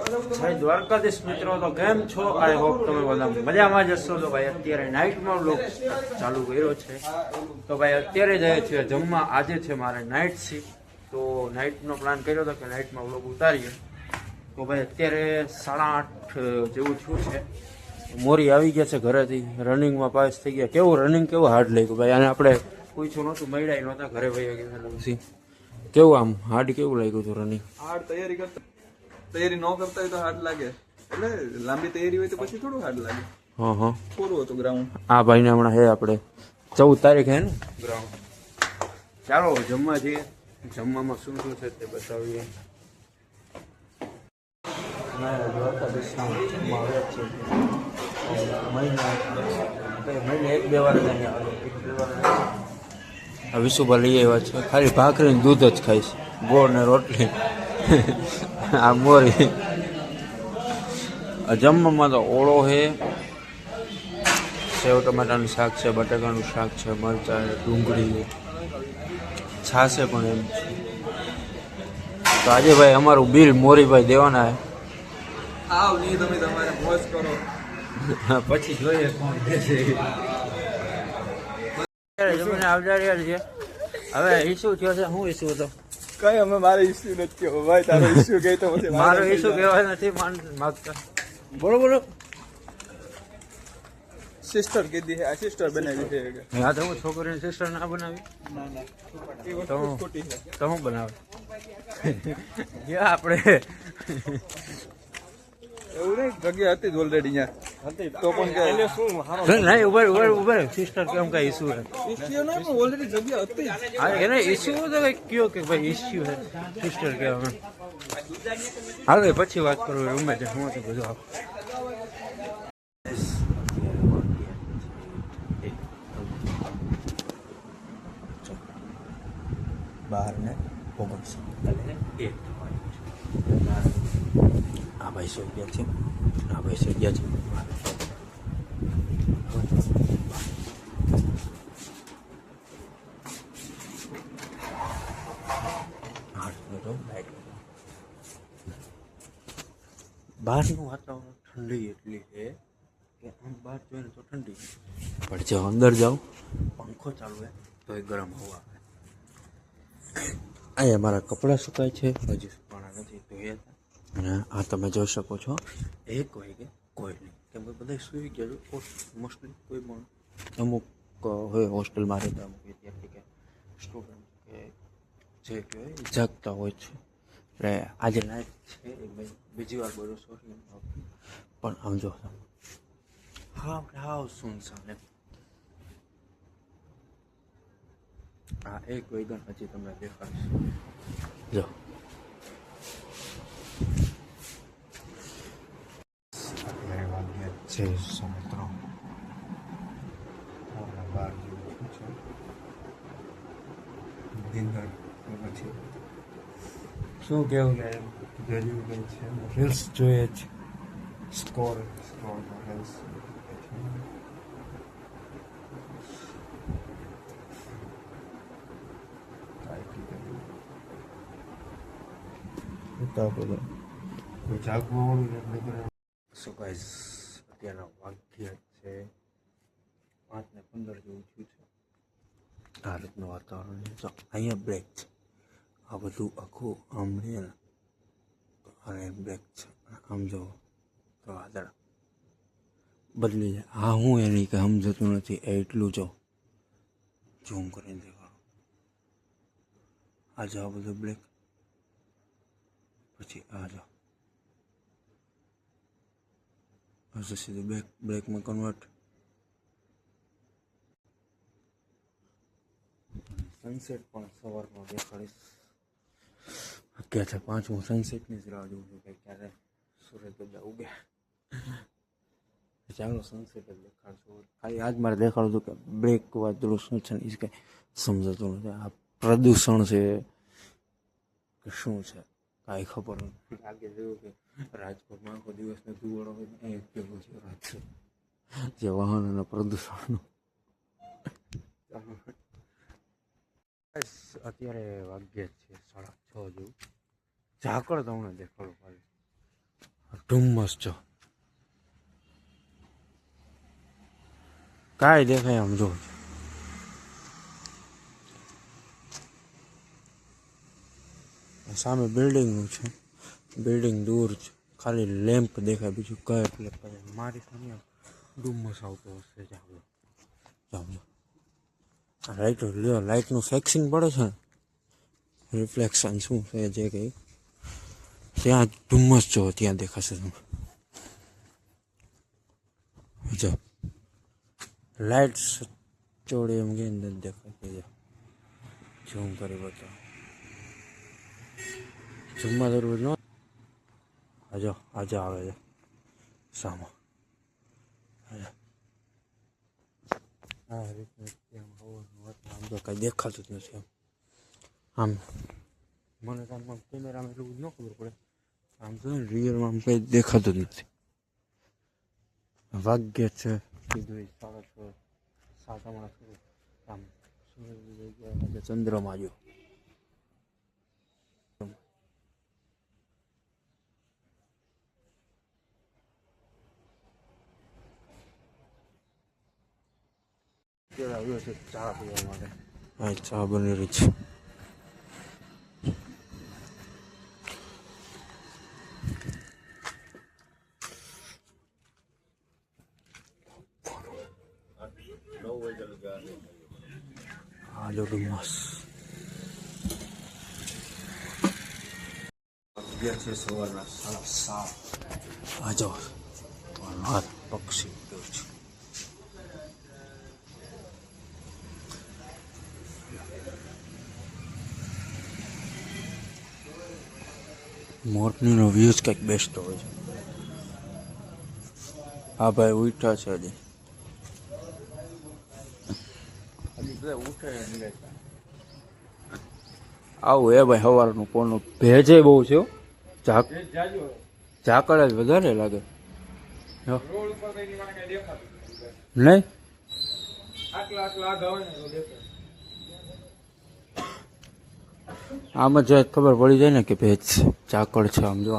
જય દ્વારકાધીશ મિત્રો, તો કેમ છો? આઈ હોપ તમે બધા મજામાં જ હશો. તો ભાઈ અત્યારે નાઇટમાં વ્લોગ ચાલુ કર્યો છે. તો ભાઈ અત્યારે જાય છે જમવા. આજે છે મારે નાઇટ શિફ્ટ, તો નાઇટનો પ્લાન કર્યો હતો કે નાઇટમાં વ્લોગ ઉતારીએ. તો ભાઈ અત્યારે 8:30 જેવું થયું છે. મોરી આવી ગયા છે ઘરેથી, રનિંગમાં પાસ થઈ ગયા. કેવું રનિંગ, કેવું હાર્ડ લાગ્યું ભાઈ. અને આપણે પૂછ્યું નહોતું, મળ્યા નહોતા, ઘરે ભાઈ ગયા પછી કેવું આમ હાર્ડ કેવું લાગ્યું હતું રનિંગ? હાર્ડ તૈયારી ન કરતા હોય તો હાર્ડ લાગે, એટલે લાંબી તૈયારી હોય તો પછી થોડું હાર્ડ લાગે. હા પૂરું હતું ગ્રાઉન્ડ. આ ભાઈને હમણાં હે આપણે 14 તારીખે હે ને ગ્રાઉન્ડ. ચાલો જમવા જઈએ. જમવામાં શું શું છે તે બતાવીએ. મહિને 1-2 વાર વિશુભા લઈ આવ્યા છે. ખાલી ભાખરી દૂધ જ ખાઈશ, ગોળ ને રોટલી. આ મોરી જમવામાં તો ઓળો છે, સેવ ટમાટાનું શાક છે, બટાકાનું શાક છે, મરચાં, ડુંગળી, છાશે પણ એમ છે. તો આજે ભાઈ અમારું બિલ મોરીભાઈ દેવાના છે. આવ નહીં, તમે તમારે મોજ કરો, પછી જોઈએ કોણ દે છે. જમીને આવજા રહ્યા છે. હવે ઈસુ થયો છે. શું ઈસુ હતો? કઈ અમે મારે ઇસ્યુ નથી કહેવો ભાઈ. તારો ઇસ્યુ કહે તો પછી મારો ઈસુ કહેવાય નથી માગતા. બરોબર. સિસ્ટર કીધી છે, આ સિસ્ટર બનાવી છે. હા તો હું છોકરીની સિસ્ટર ના બનાવી તો હું બનાવે આપણે એવું નહીં, જગ્યા હતી જ ઓલરેડી અહીંયા તો પણ નહીં. ઉભર સિસ્ટર કેમ કઈ ઇસ્યુ છે? ઇસ્યુ ના, પણ ઓલરેડી જગ્યા હતી. હા એને ઇસ્યુ તો કઈ કયો કે ભાઈ ઇસ્યુ છે સિસ્ટર કહેવા. હાલ પછી વાત કરું રૂમે છે હું તો બધું આપ. બહાર ને પોગડશે આ ભાઈ સો ગયા છે, આ ભાઈ સો ગયા છે. બહારનું વાતાવરણ ઠંડી એટલી છે કે આમ બહાર જોઈને તો ઠંડી, પણ જો અંદર જાઓ પંખો ચાલુ હોય તો એ ગરમ હવા આવે. અહીંયા મારા કપડાં સુકાય છે, હજી સુકાણા નથી ધોયા હતા. અને આ તમે જોઈ શકો છો 1 વાગે કોઈ નહીં, કેમ કે બધા સૂઈ ગયા છે મોસ્ટલી. કોઈ પણ અમુક હોય હોસ્ટેલમાં રહેતા અમુક વિદ્યાર્થી કે સ્ટુડન્ટ કે જે કહેવાય જાગતા હોય છે. એટલે આજે નાઇટ છે, બીજી વાર બધું સોરી પણ આમ જો હાવ સુનસાન એમ. આ 1 વાગ્યા પછી તમને દેખાડશે. જો છે સમુદ્ર બહાર જેવું છે દિનગર. પછી શું કેવું કે ગયું કંઈ છે રીલ્સ જોઈએ છે. સ્કોર રીલ્સ જાગવાનું. શું ગાઈસ અત્યારના વાગ્યા છે 5:15 જેવું થયું છે. આ રીતનું વાતાવરણ છે. અહીંયા બ્રેક છે. આ બધું આખું આમ રહે ને તો આ બ્રેક છે. આમ જો તો વાદળ બદલી જાય. આ હું એની કે સમજતું નથી એટલું જો ઝૂમ કરીને દેખાડો. આ જો આ બધું બ્લેક, પછી આ જો સીધું બ્રેકમાં કન્વર્ટ. સનસેટ પણ સવારમાં દેખાડીશ. અત્યારે છે 5 હું સનસેટની જ રાહ જોઉં છું કે ક્યારે સૂરજ બધા ઉગે. ચાલો સનસેટ જ દેખાડશું. ખાલી આજ મારે દેખાડું હતું કે બ્રેક વાદળું શું છે ને એ કંઈ સમજાતું નથી. આ પ્રદૂષણ છે કે શું છે કાંઈ ખબર નથી. લાગે જેવું કે રાજકોટમાં આખો દિવસનો ધુવાડો હોય ને એ કેવું છે વાત છે જે વાહનોના પ્રદૂષણનું. અત્યારે વાગ્યા છે 6:30 જેવું. ઝાકળ તમને દેખાડું ખાલી. ધુમ્મસ જો કાંઈ દેખાય આમ જો. સામે બિલ્ડિંગનું છે, બિલ્ડિંગ દૂર છે, ખાલી લેમ્પ દેખાય, બીજું કઈ એટલે મારી સામે ધુમ્મસ આવતો હશે. જાવ લાઇટનું ફેક્સિંગ પડે છે ને, રિફ્લેક્શન શું છે જે કંઈ ત્યાં ધુમ્મસ જો ત્યાં દેખાશે તમે જો. લાઇટ ચોડે એમ કે નથી દેખાય. ઝૂમ કરી બતાવો. ઝૂમમાં જરૂર ન આજે આવે છે સામો. આમ તો કાંઈ દેખાતું જ નથી. આમ મને તો આમ કેમેરામાં એટલું ન ખબર પડે. આમ તો રિયલમાં આમ કંઈ દેખાતું જ નથી. વાગ્ય છે કીધું 6:30 આમ ચંદ્રમાં જો. આવ્યો છે ચા પીવા માટે. હા, ચા બની રહી છે. હા જો ડુમસ છે સવારના 7:30. આ જો પક્ષી ગયો છે. મોરનીનો વ્યૂઝ કંઈક બેસ્ટ હોય છે. હા ભાઈ ઉઠ્યા છે હજી. આવું એ ભાઈ સવારનું કોનું ભેજે બહુ છે. ઝાકળ જ વધારે લાગે નહીં. આમ જ ખબર પડી જાય ને કે ભેજ ઝાકળ છે. આમ જો.